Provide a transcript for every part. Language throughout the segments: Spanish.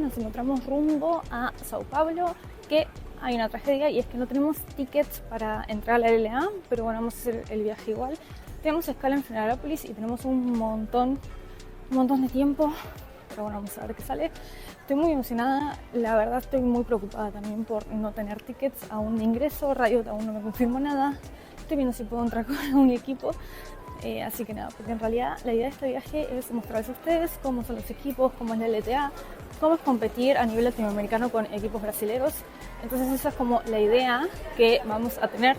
nos encontramos rumbo a Sao Paulo, que hay una tragedia y es que no tenemos tickets para entrar a la LLA, pero bueno, vamos a hacer el viaje igual. Tenemos escala en Florianópolis y tenemos un montón de tiempo, pero bueno, vamos a ver qué sale. Estoy muy emocionada, la verdad estoy muy preocupada también por no tener tickets aún de ingreso. Riot aún no me confirmó nada, estoy viendo si puedo entrar con un equipo. Así que nada, porque en realidad la idea de este viaje es mostrarles a ustedes cómo son los equipos, cómo es la LTA, cómo es competir a nivel latinoamericano con equipos brasileños. Entonces esa es como la idea que vamos a tener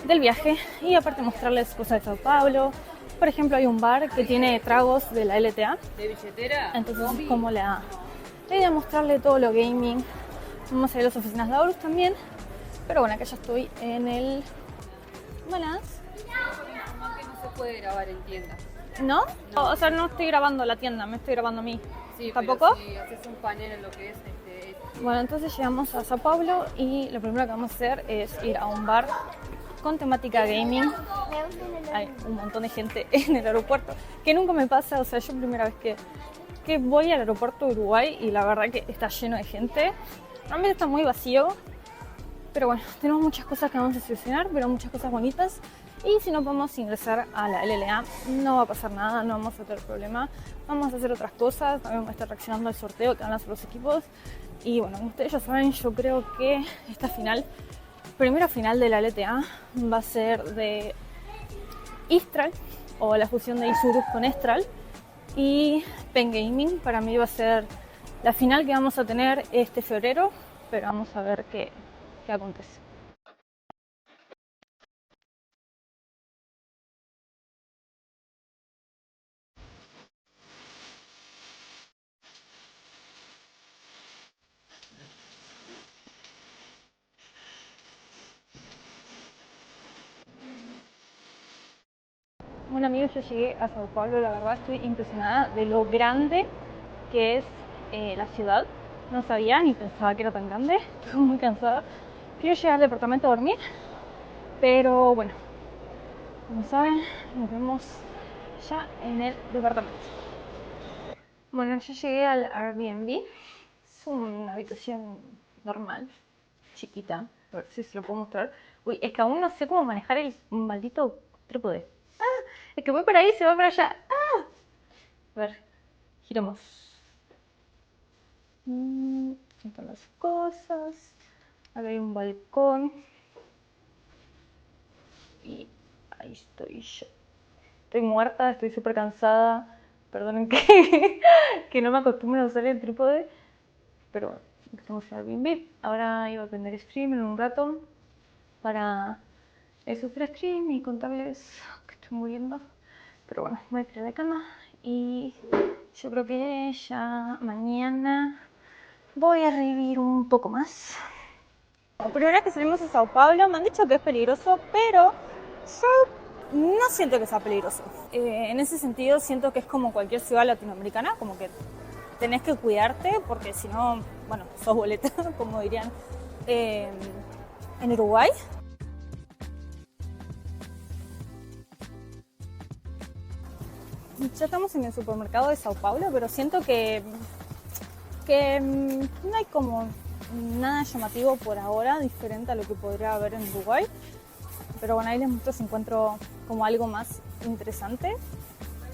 del viaje, y aparte mostrarles cosas de Sao Paulo. Por ejemplo, hay un bar que tiene tragos de la LTA, de billetera, entonces es como la idea de mostrarle todo lo gaming. Vamos a ir a las oficinas de Aorus también, pero bueno, acá ya estoy en el Balance. que no se puede grabar en tiendas. ¿No? O sea, no estoy grabando la tienda, me estoy grabando a mí. Sí, ¿Tampoco? pero si haces un panel en lo que es Bueno, entonces llegamos a Sao Paulo y lo primero que vamos a hacer es ir a un bar con temática gaming. Hay un montón de gente en el aeropuerto, que nunca me pasa. O sea, yo primera vez que voy al aeropuerto de Uruguay y la verdad que está lleno de gente. Realmente está muy vacío, pero bueno, tenemos muchas cosas que vamos a solucionar, pero muchas cosas bonitas. Y si no podemos ingresar a la LLA, no va a pasar nada, no vamos a tener problema. Vamos a hacer otras cosas, también vamos a estar reaccionando al sorteo que van a hacer los equipos. Y bueno, como ustedes ya saben, yo creo que esta primera final de la LTA va a ser de Istral, o la fusión de Isurus con Estral. Y Pen Gaming para mí va a ser la final que vamos a tener este febrero, pero vamos a ver qué acontece. Bueno amigos, yo llegué a Sao Paulo, la verdad estoy impresionada de lo grande que es la ciudad. No sabía ni pensaba que era tan grande, estoy muy cansada. Quiero llegar al departamento a dormir, pero bueno, como saben, nos vemos ya en el departamento. Bueno, yo llegué al Airbnb, es una habitación normal, chiquita, a ver si se lo puedo mostrar. Uy, es que aún no sé cómo manejar el maldito trípode. Es que voy para ahí y se va para allá. A ver, giramos. Aquí están las cosas. Acá hay un balcón. Y ahí estoy yo. Estoy muerta, estoy súper cansada. Perdonen que no me acostumbro a usar el trípode. Pero bueno, estamos en Airbnb. Ahora iba a aprender stream en un rato para subir stream y contarles que estoy muriendo. Pero bueno, voy a tirar de cama y yo creo que ya mañana voy a revivir un poco más. La primera vez que salimos a Sao Paulo me han dicho que es peligroso, pero yo no siento que sea peligroso. En ese sentido siento que es como cualquier ciudad latinoamericana, como que tenés que cuidarte porque si no, bueno, sos boleta, como dirían en Uruguay. Ya estamos en el supermercado de Sao Paulo, pero siento que no hay como nada llamativo por ahora, diferente a lo que podría haber en Uruguay. Pero bueno, ahí les muestro si encuentro como algo más interesante.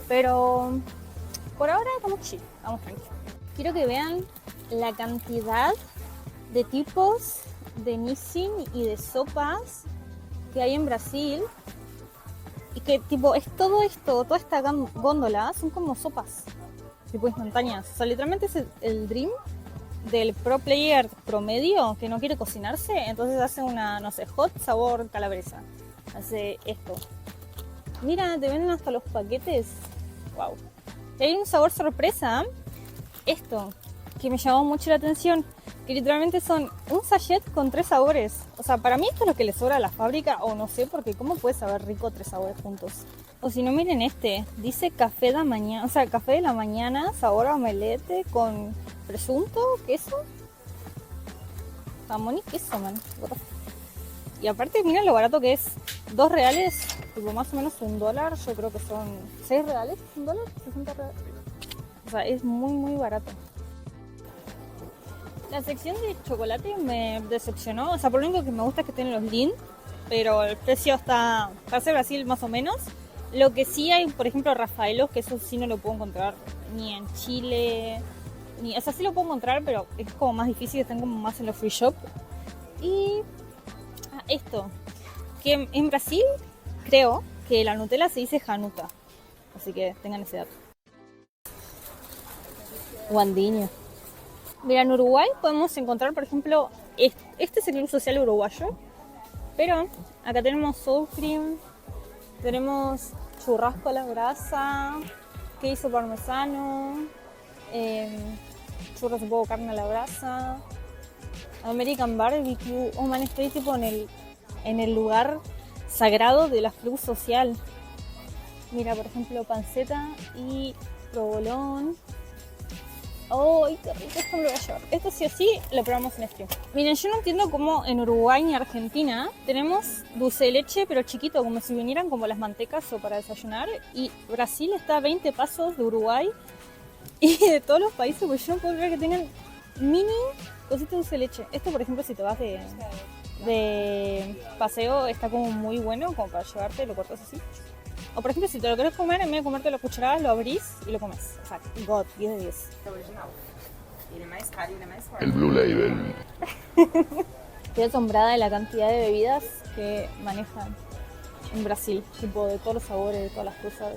Pero por ahora estamos chill, estamos tranquilos. Quiero que vean la cantidad de tipos de Nissin y de sopas que hay en Brasil. Y que tipo, es todo esto, toda esta góndola son como sopas tipo instantáneas. O sea, literalmente es el dream del pro player promedio que no quiere cocinarse. Entonces hace una, no sé, hot sabor calabresa. Hace esto. Mira, te venden hasta los paquetes. Wow. Y hay un sabor sorpresa. Esto, que me llamó mucho la atención. Que literalmente son un sachet con 3 sabores. O sea, para mí esto es lo que le sobra a la fábrica, o no sé, porque ¿cómo puede saber rico 3 sabores juntos? O si no, miren este. Dice café de mañana, o sea, café de la mañana, sabor a omelette con presunto, queso. Jamón y queso, man. Y aparte, miren lo barato que es. 2 reales, tipo más o menos $1. Yo creo que son 6 reales, $1, 60 reales. O sea, es muy, muy barato. La sección de chocolate me decepcionó. O sea, por lo único que me gusta es que tienen los Lindt, pero el precio está, para ser Brasil, más o menos. Lo que sí hay, por ejemplo, Rafaelos, que eso sí no lo puedo encontrar ni en Chile, o sea, sí lo puedo encontrar, pero es como más difícil, están como más en los free shop. Y esto, que en Brasil creo que la Nutella se dice Hanuta, así que tengan ese dato. Guandiño. Mira, en Uruguay podemos encontrar, por ejemplo, este es el Club Social Uruguayo, pero acá tenemos sour cream, tenemos churrasco a la brasa, queso parmesano, churros de pollo, carne a la brasa, American Barbecue. Oh man, estoy tipo en el lugar sagrado de la Club Social. Mira, por ejemplo, panceta y provolón. ¡Ay, qué rico! Esto me lo voy a llevar. Esto sí o sí lo probamos en stream. Miren, yo no entiendo cómo en Uruguay ni Argentina tenemos dulce de leche, pero chiquito, como si vinieran como las mantecas o para desayunar. Y Brasil está a 20 pasos de Uruguay y de todos los países, pues yo no puedo creer que tengan mini cositas de dulce de leche. Esto, por ejemplo, si te vas de paseo, está como muy bueno, como para llevarte, lo cortas así. O por ejemplo, si te lo querés comer, en vez de comerte las cucharadas, lo abrís y lo comes. O sea, God, 10 de 10. El Blue Label. Estoy asombrada de la cantidad de bebidas que manejan en Brasil. Tipo, de todos los sabores, de todas las cosas.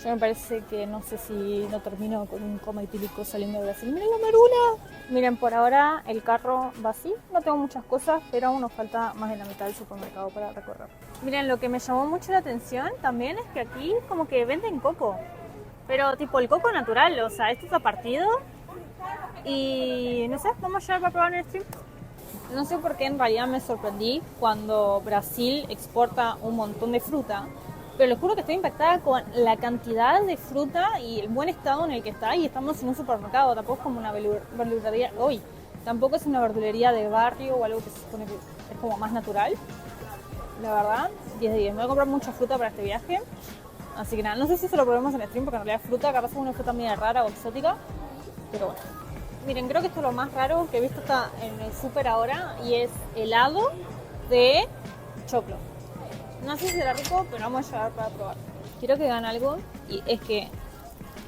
Yo me parece que no sé si no termino con un coma etílico saliendo de Brasil. ¡Miren la marula! Miren, por ahora el carro va así. No tengo muchas cosas, pero aún nos falta más de la mitad del supermercado para recorrer. Miren, lo que me llamó mucho la atención también es que aquí como que venden coco. Pero tipo el coco natural, o sea, esto está partido. Y no sé, vamos a llevar para probar en el stream. No sé por qué en realidad me sorprendí cuando Brasil exporta un montón de fruta. Pero les juro que estoy impactada con la cantidad de fruta y el buen estado en el que está. Y estamos en un supermercado, tampoco es como una verdulería. Hoy tampoco es una verdulería de barrio o algo que se supone que es como más natural. La verdad, 10 de 10. Me voy a comprar mucha fruta para este viaje. Así que nada, no sé si se lo probemos en el stream porque en realidad fruta, capaz es una fruta media rara o exótica. Pero bueno. Miren, creo que esto es lo más raro que he visto está en el súper ahora y es helado de choclo. No sé si será rico, pero vamos a llevar para probar. Quiero que hagan algo y es que,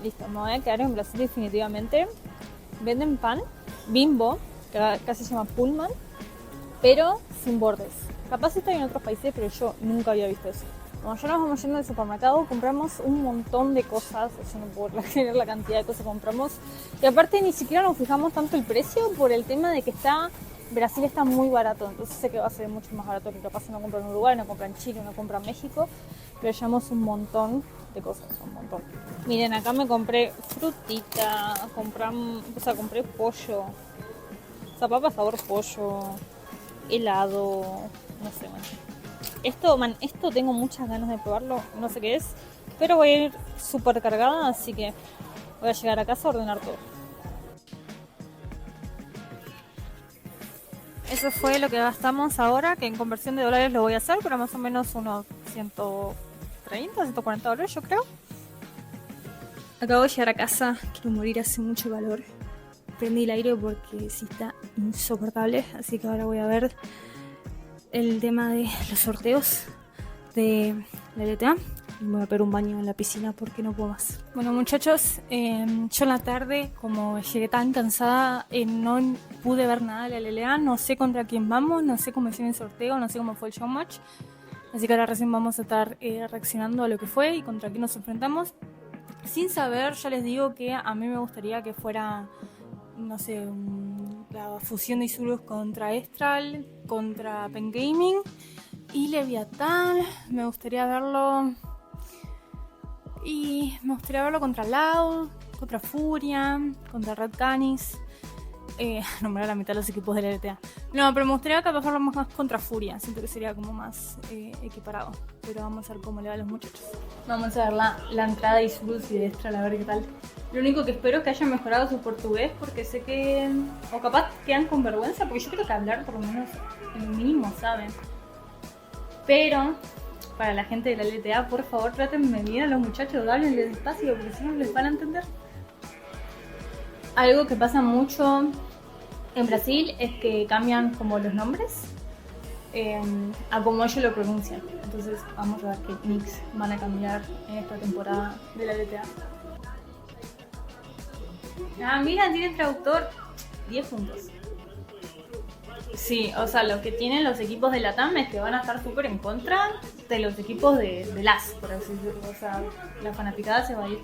listo, me voy a quedar en Brasil definitivamente. Venden pan Bimbo, que acá se llama Pullman, pero sin bordes. Capaz está en otros países, pero yo nunca había visto eso. Como ya nos vamos yendo al supermercado, compramos un montón de cosas. Yo no puedo creer la cantidad de cosas que compramos. Y aparte ni siquiera nos fijamos tanto el precio por el tema de que Brasil está muy barato. Entonces sé que va a ser mucho más barato que capaz no compran en Uruguay, no compran en Chile, no compran en México. Pero llevamos un montón de cosas, un montón. Miren, acá me compré frutita, compré pollo. O sea, papa sabor pollo, helado, no sé, man. Esto tengo muchas ganas de probarlo, no sé qué es, pero voy a ir súper cargada, así que voy a llegar a casa a ordenar todo. Eso fue lo que gastamos ahora, que en conversión de dólares lo voy a hacer, pero más o menos unos 130, 140 dólares yo creo. Acabo de llegar a casa, quiero morir, hace mucho calor. Prendí el aire porque sí está insoportable, así que ahora voy a ver el tema de los sorteos de la LTA. Me voy a pegar un baño en la piscina porque no puedo más. Bueno muchachos, yo en la tarde, como llegué tan cansada, no pude ver nada de la LLA, no sé contra quién vamos, no sé cómo hicieron el sorteo, no sé cómo fue el showmatch. Así que ahora recién vamos a estar reaccionando a lo que fue y contra quién nos enfrentamos. Sin saber, ya les digo que a mí me gustaría que fuera, no sé, la fusión de Isurus contra Estral, contra Pen Gaming y Leviatán. Me gustaría verlo contra Loud, contra Furia, contra Red Canis. Nombrar la mitad de los equipos de la LTA. No, pero me gustaría capaz verlo más contra Furia. Siento que sería como más equiparado. Pero vamos a ver cómo le va a los muchachos. Vamos a ver la entrada de Isurus y de Estral, a ver qué tal. Lo único que espero es que hayan mejorado su portugués, porque sé que... O capaz quedan con vergüenza, porque yo creo que hablar por lo menos en el mínimo saben. Pero, para la gente de la LTA, por favor trátenme bien a los muchachos, háblenles despacio, porque si no les van a entender. Algo que pasa mucho en Brasil es que cambian como los nombres a como ellos lo pronuncian. Entonces vamos a ver qué nicks van a cambiar en esta temporada de la LTA. Ah, mira, tiene traductor. 10 puntos. Sí, o sea, lo que tienen los equipos de Latam es que van a estar súper en contra de los equipos de LAS, por así decirlo. O sea, la fanaticada se va a ir.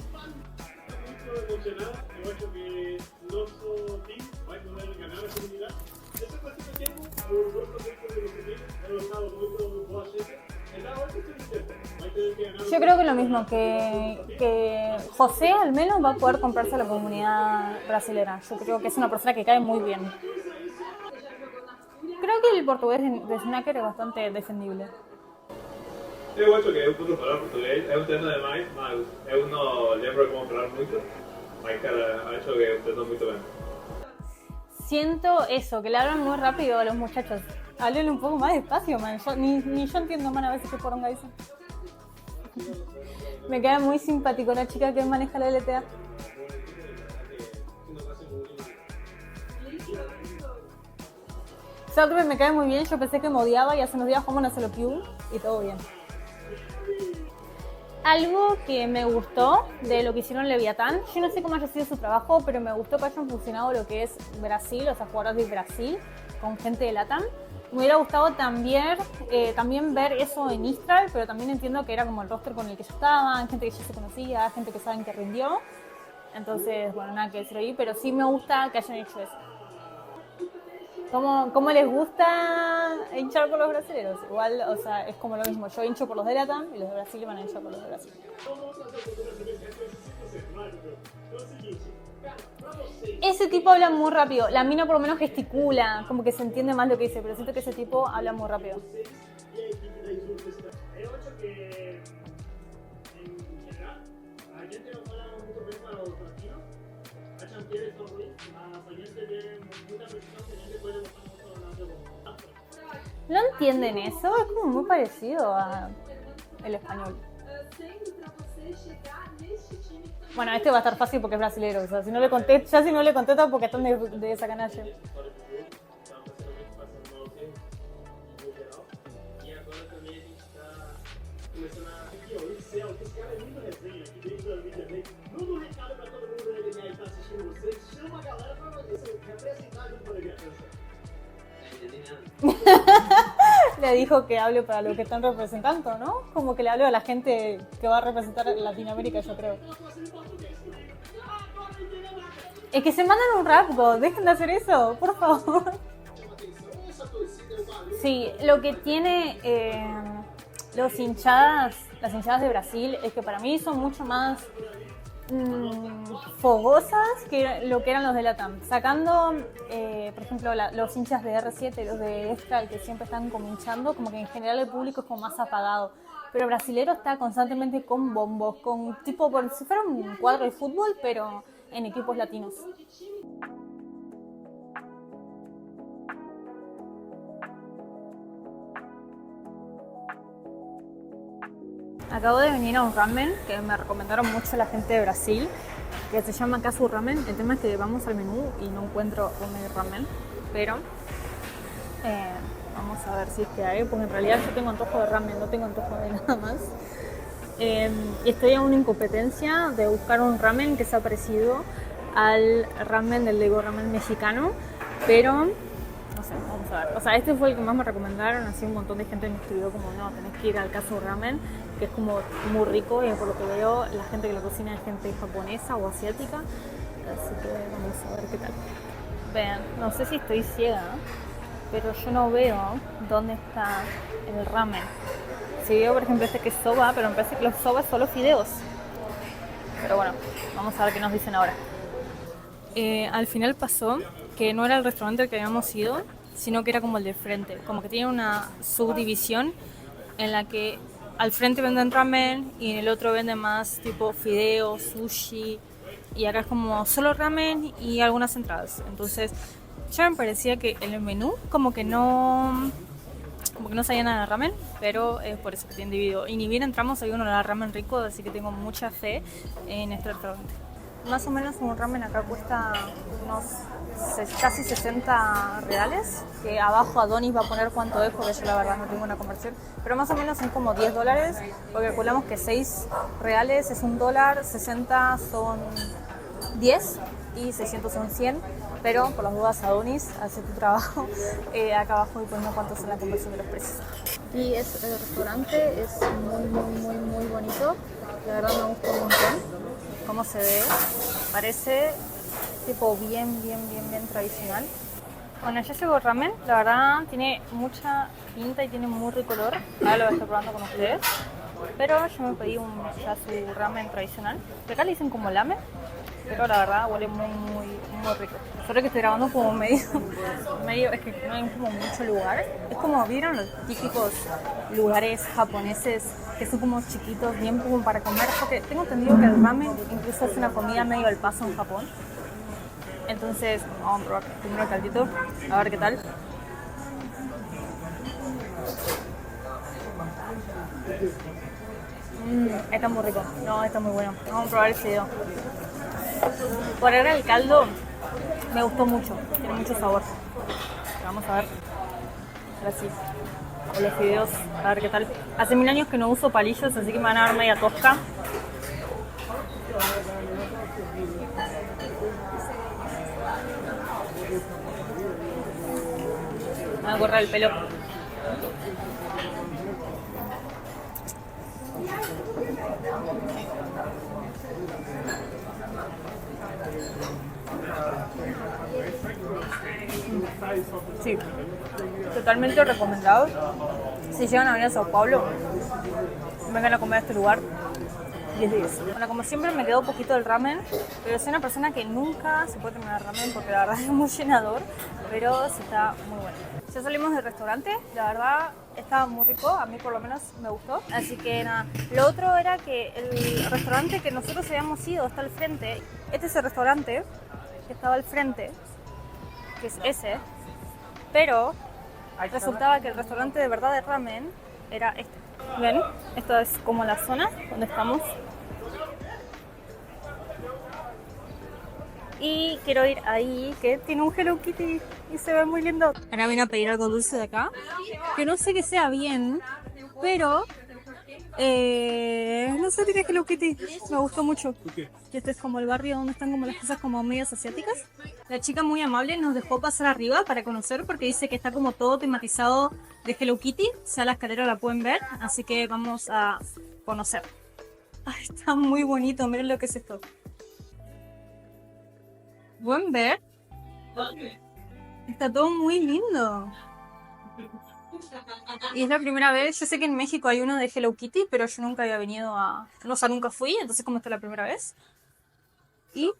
Yo creo que lo mismo, que José al menos va a poder comprarse a la comunidad brasilera. Yo creo que es una persona que cae muy bien. Creo que el portugués de Snacker es bastante defendible. Eu acho que eu posso falar português, eu entendo demais, mas eu não lembro como falar muito. Mas, cara, acho que eu entendo muito bem. Siento eso, que le hablan muy rápido a los muchachos. Háblenle un poco más despacio, man. Ni yo entiendo, man, a veces qué poronga dicen. Me queda muy simpático una chica que maneja la LTA. Zagreb me cae muy bien, yo pensé que me odiaba y hace unos días jugamos una solo queue y todo bien. Algo que me gustó de lo que hicieron Leviatán, yo no sé cómo haya sido su trabajo, pero me gustó que hayan fusionado lo que es Brasil, o sea, jugadores de Brasil con gente de Latam. Me hubiera gustado también ver eso en Istral, pero también entiendo que era como el roster con el que ya estaban, gente que ya se conocía, gente que saben que rindió. Entonces, bueno, nada que decir ahí, pero sí me gusta que hayan hecho eso. ¿Cómo les gusta hinchar por los brasileños? Igual, o sea, es como lo mismo. Yo hincho por los de Latam y los de Brasil van a hinchar por los de Brasil. Ese tipo habla muy rápido. La mina por lo menos gesticula, como que se entiende más lo que dice, pero siento que esse tipo habla muy rápido. ¿No entienden eso? Es como muy parecido a el español. Bueno, este va a estar fácil porque es brasilero, o sea, si no le contesto porque están de esa canalla. Le dijo que hable para lo que están representando, ¿no? Como que le hable a la gente que va a representar Latinoamérica, yo creo. Es que se mandan un rasgo, dejen de hacer eso, por favor. Sí, lo que tiene las hinchadas de Brasil es que para mí son mucho más fogosas que lo que eran los de Latam. Sacando, por ejemplo, los hinchas de R7, los de Estral, que siempre están como hinchando, como que en general el público es como más apagado. Pero brasilero está constantemente con bombos, con tipo, por si fuera un cuadro de fútbol, pero en equipos latinos. Acabo de venir a un ramen que me recomendaron mucho la gente de Brasil, que se llama Casu Ramen. El tema es que vamos al menú y no encuentro un ramen, pero vamos a ver si es que hay, porque en realidad yo tengo antojo de ramen, no tengo antojo de nada más. Y estoy en una incompetencia de buscar un ramen que sea parecido al ramen del Lego Ramen mexicano, pero no sé, vamos a ver. O sea, este fue el que más me recomendaron, así un montón de gente me escribió como no, tenés que ir al Casu Ramen, que es como muy rico y por lo que veo la gente que lo cocina es gente japonesa o asiática, así que vamos a ver qué tal. Vean, no sé si estoy ciega, pero yo no veo dónde está el ramen. Si veo, por ejemplo, este que es soba, pero me parece que los soba son solo fideos. Pero bueno, vamos a ver qué nos dicen ahora. Al final pasó que no era el restaurante al que habíamos ido, sino que era como el de frente. Como que tiene una subdivisión en la que al frente venden ramen y en el otro venden más tipo fideos, sushi. Y acá es como solo ramen y algunas entradas. Entonces ya me parecía que en el menú como que no sabía nada de ramen, pero es por eso que tienen dividido. Y ni bien entramos, hay uno de ramen rico, así que tengo mucha fe en este restaurante. Más o menos un ramen acá cuesta unos casi 60 reales, que abajo Adonis va a poner cuánto es, porque yo la verdad no tengo una conversión, pero más o menos son como 10 dólares, porque calculamos que 6 reales es un dólar, 60 son 10 y 600 son 100, pero por las dudas Adonis, hace tu trabajo, acá abajo voy poniendo cuánto son la conversión de los precios. Y el restaurante es muy bonito, la verdad me gusta un montón cómo se ve, parece tipo bien tradicional. Bueno, ya llegó el ramen, la verdad tiene mucha pinta y tiene muy rico olor, ahora lo voy a estar probando con ustedes, pero yo me pedí ya su ramen tradicional, que acá le dicen como lamen, pero la verdad huele muy rico. Solo que estoy grabando como medio, es que no hay como mucho lugar. Es como, ¿vieron los típicos lugares japoneses que son como chiquitos, bien como para comer? Porque tengo entendido que el ramen incluso es una comida medio al paso en Japón. Entonces, vamos a probar primero el caldito, a ver qué tal. Está muy rico, no, está muy bueno. Vamos a probar el fideo. Por ahora el caldo me gustó mucho, tiene mucho sabor. Vamos a ver. Ahora sí, con los fideos, a ver qué tal. Hace 1000 años que no uso palillos, así que me van a dar media tosca. Me voy a correr el pelo. Sí, totalmente recomendado. Si llegan a venir a Sao Paulo, vengan a comer a este lugar. 10 de 10. Bueno, como siempre me quedó un poquito del ramen, pero soy una persona que nunca se puede terminar el ramen porque la verdad es muy llenador, pero sí está muy bueno. Ya salimos del restaurante, la verdad estaba muy rico, a mí por lo menos me gustó. Así que nada, lo otro era que el restaurante que nosotros habíamos ido está al frente. Este es el restaurante que estaba al frente, que es ese, pero resultaba que el restaurante de verdad de ramen era este. ¿Ven? Esto es como la zona donde estamos. Y quiero ir ahí, que tiene un Hello Kitty y se ve muy lindo. Ahora vine a pedir algo dulce de acá, que no sé que sea bien, pero no sé, tiene Hello Kitty. Me gustó mucho. Que este es como el barrio donde están como las cosas como medias asiáticas. La chica muy amable nos dejó pasar arriba para conocer, porque dice que está como todo tematizado de Hello Kitty. O sea, la escalera la pueden ver, así que vamos a conocer. Ay, está muy bonito, miren lo que es esto. ¿Pueden ver? Está todo muy lindo. Y es la primera vez, yo sé que en México hay uno de Hello Kitty, pero yo nunca había venido a... O sea, nunca fui, entonces como esta es la primera vez. Y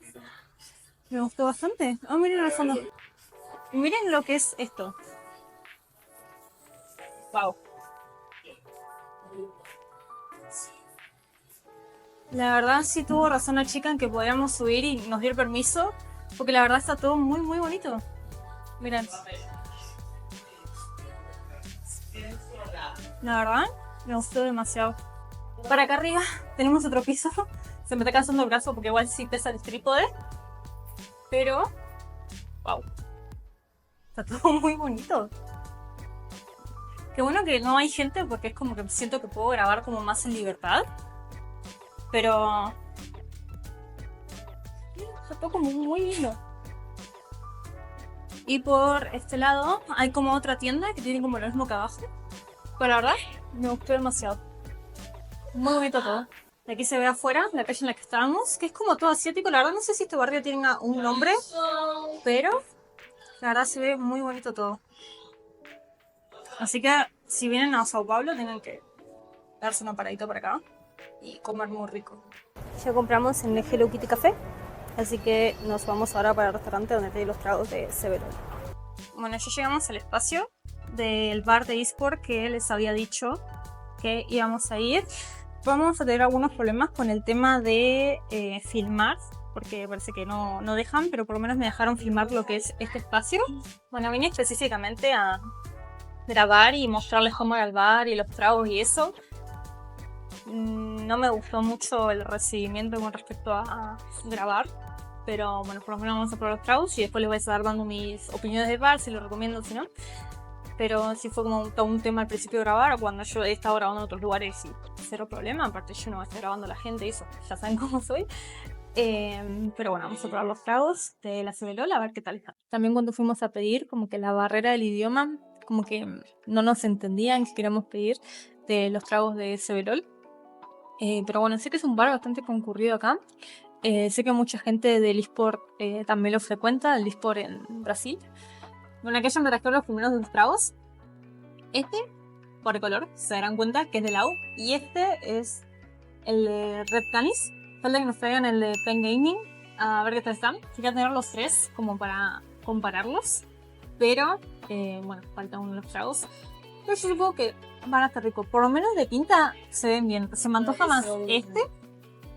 me gustó bastante. Oh, miren al fondo. Miren lo que es esto. Wow. La verdad sí tuvo razón la chica en que podíamos subir y nos dio el permiso, porque la verdad está todo muy bonito. Miren. La verdad me gustó demasiado. Para acá arriba tenemos otro piso. Se me está cansando el brazo porque igual sí pesa el trípode. Pero... wow. Está todo muy bonito. Qué bueno que no hay gente porque es como que siento que puedo grabar como más en libertad. Pero... está todo como muy lindo. Y por este lado hay como otra tienda que tiene como lo mismo que abajo. Pero la verdad me gustó demasiado. Muy bonito todo. De aquí se ve afuera la calle en la que estábamos, que es como todo asiático. La verdad no sé si este barrio tiene un nombre, pero la verdad se ve muy bonito todo. Así que si vienen a Sao Paulo tienen que darse una paradita por acá y comer muy rico. Ya compramos en el Hello Kitty Café, así que nos vamos ahora para el restaurante donde tienen los tragos de Severo. Bueno, ya llegamos al espacio del bar de eSport que les había dicho que íbamos a ir. Vamos a tener algunos problemas con el tema de filmar, porque parece que no dejan, pero por lo menos me dejaron filmar lo que es este espacio. Bueno, vine específicamente a grabar y mostrarles cómo era el bar y los tragos y eso. no me gustó mucho el recibimiento con respecto a grabar. Pero bueno, por lo menos vamos a probar los tragos y después les voy a estar dando mis opiniones de bar, si lo recomiendo o si no. Pero sí fue como todo un tema al principio de grabar, cuando yo he estado grabando en otros lugares y cero problema. Aparte yo no voy a estar grabando a la gente y eso, ya saben cómo soy. Pero bueno, vamos a probar los tragos de la CBLOL a ver qué tal está. También cuando fuimos a pedir, como que la barrera del idioma, como que no nos entendían que queríamos pedir de los tragos de CBLOL. Pero bueno, sé que es un bar bastante concurrido acá. Sé que mucha gente del eSport también lo frecuenta, el eSport en Brasil. Bueno, aquí ya me trajeron los primeros dos tragos. Este, por el color, se darán cuenta que es de Lau. Y este es el de Red Canis. Falta que nos traigan el de Pen Gaming. A ver qué tal están. Quería tener los tres como para compararlos. Pero, bueno, falta uno de los tragos. Pero yo supongo que van a estar ricos. Por lo menos de pinta se ven bien. Se me antoja más este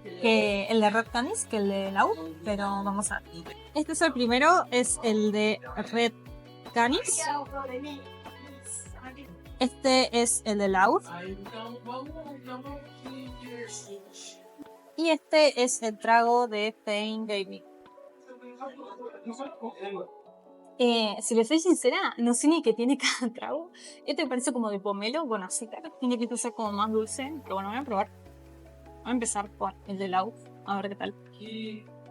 que el de Red Canis, que el de Lau. Pero vamos a ver. Este es el primero, es el de Red Canis. Este es el de Lau. Y este es el trago de Pain Gaming. Si les soy sincera, no sé ni qué tiene cada trago. Este me parece como de pomelo con azúcar. Tiene que ser como más dulce. Pero bueno, voy a probar. Voy a empezar con el de Lau. A ver qué tal.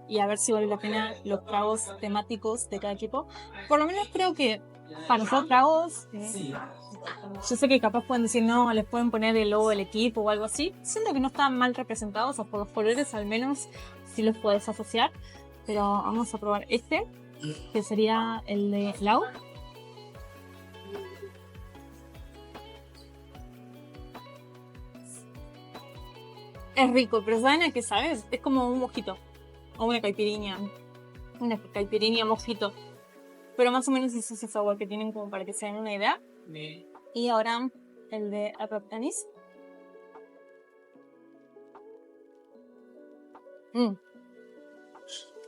Y a ver si vale la pena los tragos temáticos de cada equipo. Por lo menos creo que para los tragos, yo sé que capaz pueden decir no, les pueden poner el logo del equipo o algo así. Siento que no están mal representados, o por los colores al menos sí los puedes asociar. Pero vamos a probar este, que sería el de Lau. Es rico, pero ¿saben a qué sabe? Es como un mojito. O una caipirinha. Una caipirinha mojito. Pero más o menos es ese sabor que tienen como para que se den una idea. Y ahora el de Apaptanis.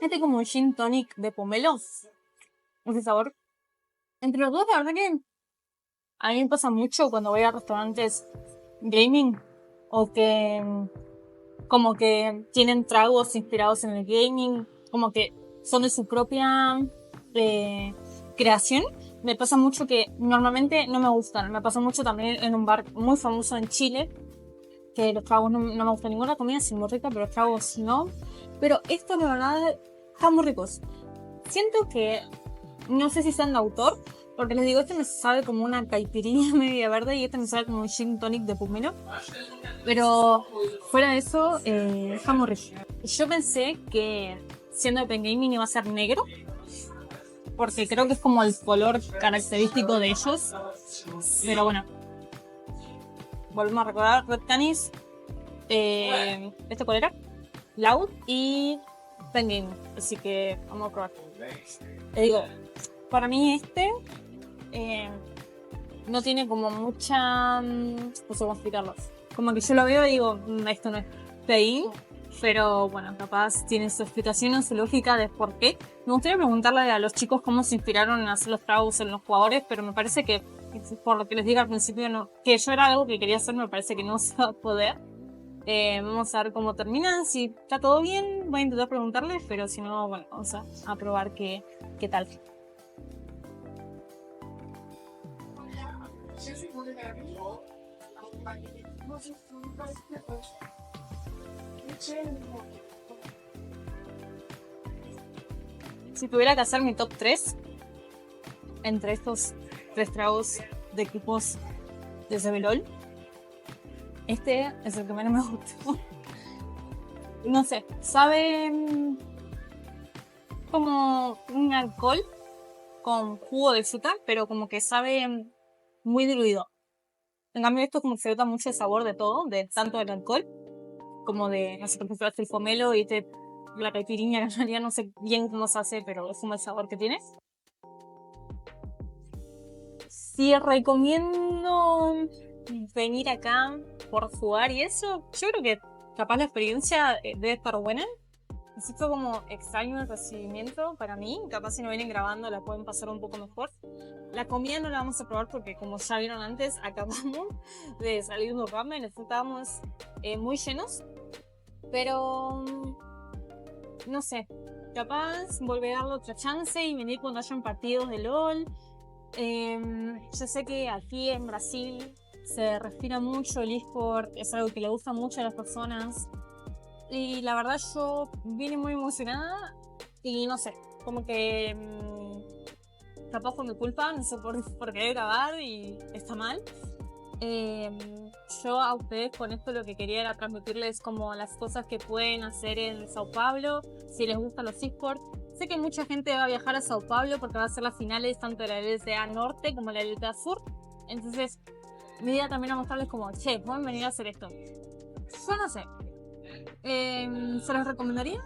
Este como un gin tonic de pomelo. Ese sabor. Entre los dos, la verdad que a mí me pasa mucho cuando voy a restaurantes gaming. O que como que tienen tragos inspirados en el gaming. Como que son de su propia creación. Me pasa mucho que normalmente no me gustan. Me pasa mucho también en un bar muy famoso en Chile, que los tragos no me gustan. Ninguna comida es muy rica, pero los tragos no. Pero estos, la verdad, están muy ricos. Siento que, no sé si sean de autor, porque les digo, este me sabe como una caipirinha media verde y este me sabe como un gin tonic de pomelo. Pero fuera de eso, está muy rico. Yo pensé que, siendo de Pen Gaming, iba a ser negro, porque creo que es como el color característico de ellos. Pero bueno, volvemos a recordar Red Canis, ¿este cuál era? Loud y Pen Gaming. Así que vamos a probar. Te digo, para mí este no tiene como mucha, no sé cómo explicarlo. Como que yo lo veo y digo, esto no es Pain. Pero bueno, capaz tiene su explicación o su lógica de por qué. Me gustaría preguntarle a los chicos cómo se inspiraron en hacer los tragos en los jugadores, pero me parece que, por lo que les dije al principio, no, que yo era algo que quería hacer, me parece que no se va a poder. Vamos a ver cómo terminan. Si está todo bien, voy a intentar preguntarles, pero si no, bueno, vamos a probar qué tal. Si tuviera que hacer mi top 3 entre estos 3 tragos de equipos de CBLOL, este es el que menos me gustó. No sé, sabe como un alcohol con jugo de fruta, pero como que sabe muy diluido. En cambio esto como que se nota mucho el sabor de todo, de tanto del alcohol como de, no sé, por ejemplo, el pomelo y la caipirinha, que en realidad no sé bien cómo se hace, pero es como el sabor que tiene. Si recomiendo venir acá por jugar y eso, yo creo que capaz la experiencia debe estar buena. Sí fue como extraño el recibimiento para mí. Capaz si no vienen grabando la pueden pasar un poco mejor. La comida no la vamos a probar porque, como ya vieron antes, acabamos de salir de un ramen. Estábamos muy llenos. Pero no sé, capaz volver a darle otra chance y venir cuando hayan partidos de LOL. Yo sé que aquí en Brasil se respira mucho el eSport, es algo que le gusta mucho a las personas. Y la verdad yo vine muy emocionada y no sé, como que capaz fue mi culpa, no sé por querer grabar y está mal. Yo a ustedes con esto lo que quería era transmitirles como las cosas que pueden hacer en Sao Paulo, si les gustan los eSports. Sé que mucha gente va a viajar a Sao Paulo porque va a ser las finales tanto de la LCA Norte como la LCA Sur. Entonces mi idea también a mostrarles como, che, pueden venir a hacer esto. Yo no sé. ¿Se los recomendaría?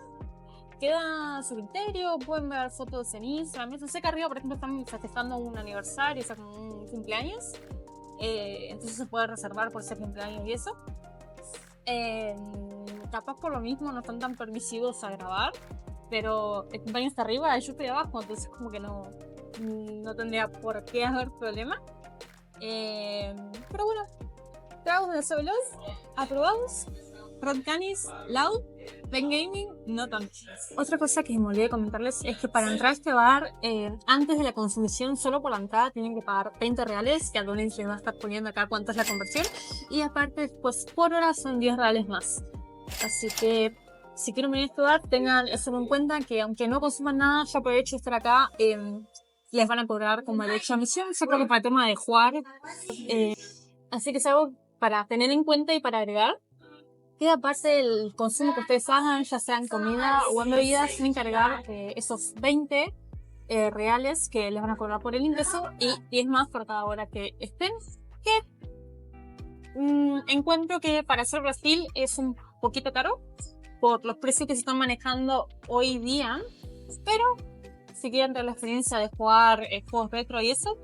Queda a su criterio, pueden ver fotos en Instagram. Sé que arriba, por ejemplo, están festejando un aniversario, o sea, como un cumpleaños. Entonces se puede reservar por ese cumpleaños y eso. Capaz por lo mismo no están tan permisivos a grabar, pero el cumpleaños está arriba y yo estoy abajo, entonces como que no tendría por qué haber problema. Pero bueno, tragos de Cebelos aprobados. Rod Canis, Loud, Ben Gaming, no tanto. Otra cosa que me olvidé comentarles es que para entrar a este bar, antes de la consumición, solo por la entrada tienen que pagar 20 reales, que Adonis les va a estar poniendo acá cuánto es la conversión, y aparte después por hora son 10 reales más. Así que si quieren venir a este bar, tengan eso en cuenta, que aunque no consuman nada, ya por el hecho de estar acá, les van a cobrar como derecho a admisión, yo creo que para el tema de jugar. Así que es algo para tener en cuenta y para agregar. Queda aparte del consumo que ustedes hagan, ya sea en comida o en bebidas, sin encargar esos 20 reales que les van a cobrar por el ingreso y 10 más por cada hora que estén. Que encuentro que para hacer Brasil es un poquito caro por los precios que se están manejando hoy día, pero si quieren tener la experiencia de jugar juegos retro y eso,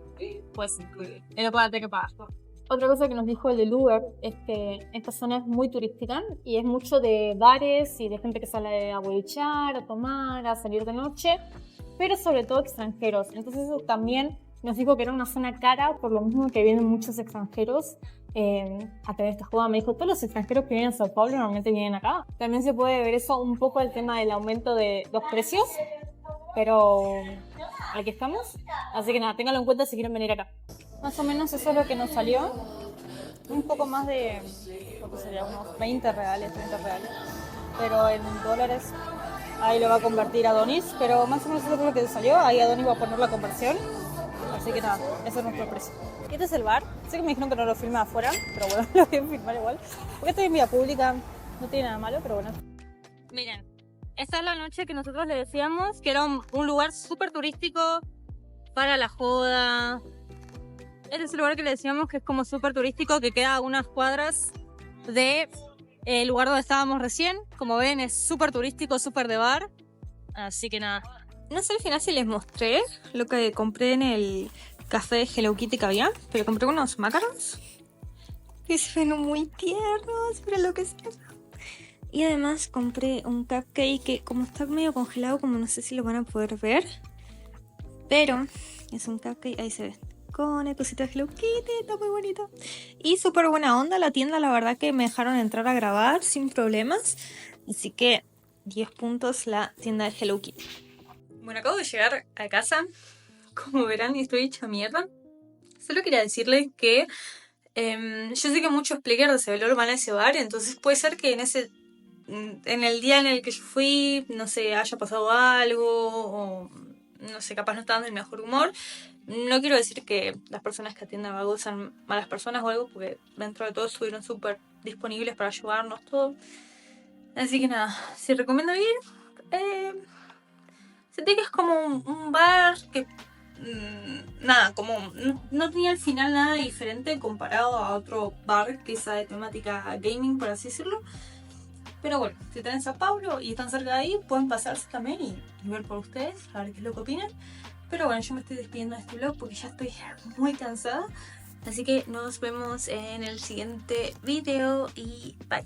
pues es lo que van a tener que pagar. Otra cosa que nos dijo el del Uber es que esta zona es muy turística y es mucho de bares y de gente que sale a bolichar, a tomar, a salir de noche, pero sobre todo extranjeros. Entonces eso también nos dijo que era una zona cara, por lo mismo que vienen muchos extranjeros a tener esta jugada. Me dijo, todos los extranjeros que vienen a Sao Paulo normalmente vienen acá. También se puede ver eso un poco el tema del aumento de los precios, pero aquí estamos. Así que nada, ténganlo en cuenta si quieren venir acá. Más o menos eso es lo que nos salió. Un poco más de, lo que sería unos 20 reales, 30 reales. Pero en dólares, ahí lo va a convertir Adonis. Pero más o menos eso es lo que salió. Ahí Adonis va a poner la conversión. Así que nada, ese es nuestro precio. Este es el bar. Sé que me dijeron que no lo filme afuera, pero bueno, lo voy a filmar igual. Porque estoy en vía pública, no tiene nada malo, pero bueno. Miren, esta es la noche que nosotros le decíamos que era un lugar súper turístico para la joda. Este es el lugar que le decíamos que es como súper turístico, que queda a unas cuadras del lugar donde estábamos recién. Como ven, es súper turístico, súper de bar. Así que nada. No sé al final si les mostré lo que compré en el café de Hello Kitty que había, pero compré unos macarons que se ven muy tiernos, pero lo que sea. Y además compré un cupcake que como está medio congelado, como no sé si lo van a poder ver, pero es un cupcake, ahí se ve, con el cosito de Hello Kitty, está muy bonito. Y súper buena onda la tienda, la verdad que me dejaron entrar a grabar sin problemas. Así que 10 puntos la tienda de Hello Kitty. Bueno, acabo de llegar a casa, como verán, y estoy hecha mierda. Solo quería decirles que yo sé que muchos players de CBLOL van a ese bar, entonces puede ser que en el día en el que yo fui, no sé, haya pasado algo, o no sé, capaz no estaban del mejor humor. No quiero decir que las personas que atienden a Vago sean malas personas o algo, porque dentro de todo estuvieron súper disponibles para ayudarnos todo. Así que nada, si recomiendo ir, sentí que es como un bar que nada, como no tenía al final nada diferente comparado a otro bar quizá de temática gaming, por así decirlo. Pero bueno, si están en Sao Paulo y están cerca de ahí, pueden pasarse también y ver por ustedes, a ver qué es lo que opinan. Pero bueno, yo me estoy despidiendo de este vlog porque ya estoy muy cansada. Así que nos vemos en el siguiente video y bye.